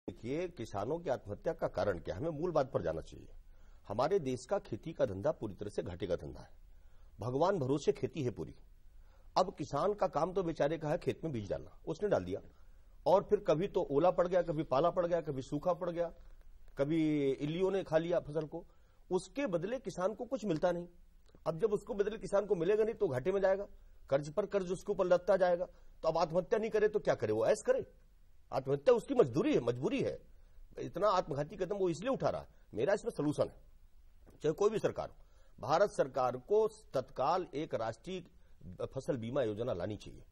देखिए, किसानों की आत्महत्या का कारण क्या है, हमें मूल बात पर जाना चाहिए। हमारे देश का खेती का धंधा पूरी तरह से घाटे का धंधा है। भगवान भरोसे खेती है पूरी। अब किसान का काम तो बेचारे का है खेत में बीज डालना, उसने डाल दिया और फिर कभी तो ओला पड़ गया, कभी पाला पड़ गया, कभी सूखा पड़ गया, कभी इल्लियों ने खा लिया फसल को। उसके बदले किसान को कुछ मिलता नहीं। अब जब उसको बदले किसान को मिलेगा नहीं तो घाटे में जाएगा, कर्ज पर कर्ज उसके ऊपर लगता जाएगा। तो अब आत्महत्या नहीं करे तो क्या करे, वो ऐश करे। आत्महत्या उसकी मजबूरी है। इतना आत्मघाती कदम वो इसलिए उठा रहा है। मेरा इसमें सलूशन है, चाहे कोई भी सरकार हो। भारत सरकार को तत्काल एक राष्ट्रीय फसल बीमा योजना लानी चाहिए।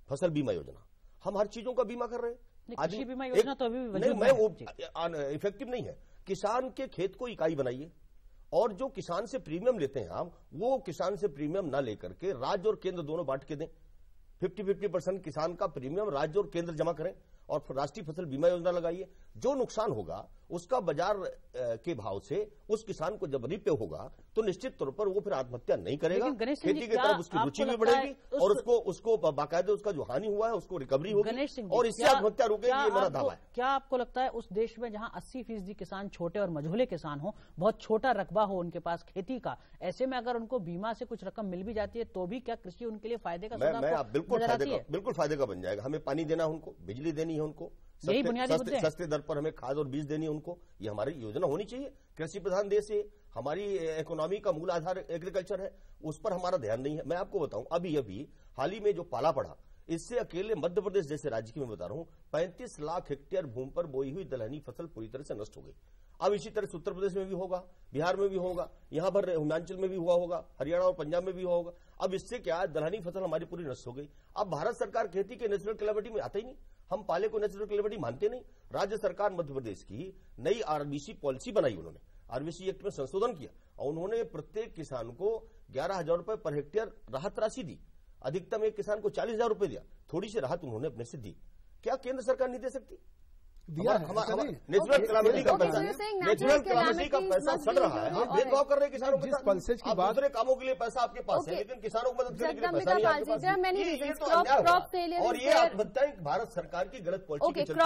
फसल बीमा योजना, हम हर चीजों का बीमा कर रहे हैं। कृषि बीमा योजना तो अभी नहीं, वो इफेक्टिव नहीं है। किसान के खेत को इकाई बनाइए और जो किसान से प्रीमियम लेते हैं आप, वो किसान से प्रीमियम ना लेकर के राज्य और केंद्र दोनों बांट के दें। 50-50% किसान का प्रीमियम राज्य और केंद्र जमा करें और फिर राष्ट्रीय फसल बीमा योजना लगाइए। जो नुकसान होगा उसका बाजार के भाव से उस किसान को जब रिपे होगा तो निश्चित तौर पर वो फिर आत्महत्या नहीं करेगा। खेती की तरफ उसकी रुचि भी बढ़ेगी और उसको बाकायदे उसका जो हानि हुआ है उसको रिकवरी होगी और इससे आत्महत्या रुकेगी। ये मेरा दावा है। क्या आपको लगता है उस देश में जहां 80% किसान छोटे और मझोले किसान हो, बहुत छोटा रकबा हो उनके पास खेती का, ऐसे में अगर उनको बीमा से कुछ रकम मिल भी जाती है तो भी क्या कृषि उनके लिए फायदे का बिल्कुल फायदे का बन जाएगा। हमें पानी देना है उनको, बिजली देनी है उनको, सस्ते दर पर हमें खाद और बीज देनी है उनको। ये हमारी योजना होनी चाहिए। कृषि प्रधान देश है, हमारी इकोनॉमी का मूल आधार एग्रीकल्चर है, उस पर हमारा ध्यान नहीं है। मैं आपको बताऊं, अभी हाल ही में जो पाला पड़ा, इससे अकेले मध्य प्रदेश जैसे राज्य की मैं बता रहा हूं 35 लाख हेक्टेयर भूमि पर बोई हुई दलहनी फसल पूरी तरह से नष्ट हो गई। अब इसी तरह से उत्तर प्रदेश में भी होगा, बिहार में भी होगा, यहां पर हिमाचल में भी हुआ होगा, हरियाणा और पंजाब में भी हुआ होगा। अब इससे क्या है, दलहनी फसल हमारी पूरी नष्ट हो गई। अब भारत सरकार खेती के नेचुरल कैलेमिटी में आता ही नहीं। हम पाले को नेचुरल कैलेमिटी मानते नहीं। राज्य सरकार मध्य प्रदेश की नई आरबीसी पॉलिसी बनाई, उन्होंने आरबीसी एक्ट में संशोधन किया और उन्होंने प्रत्येक किसान को 11,000 रुपए पर हेक्टेयर राहत राशि दी। अधिकतम एक किसान को 40,000 रुपए दिया। थोड़ी सी राहत उन्होंने अपने से दी। क्या केंद्र सरकार नहीं दे सकती? नेचुरल कैलामिटी का पैसा सड़ रहा है। हम भेदभाव कर रहे हैं किसानों के साथ। आप दूसरे कामों के लिए पैसा आपके पास है, लेकिन किसानों को मदद करने के लिए पैसा नहीं आपके पास। और ये आत्महत्या भारत सरकार की गलत पॉलिसी के चलते।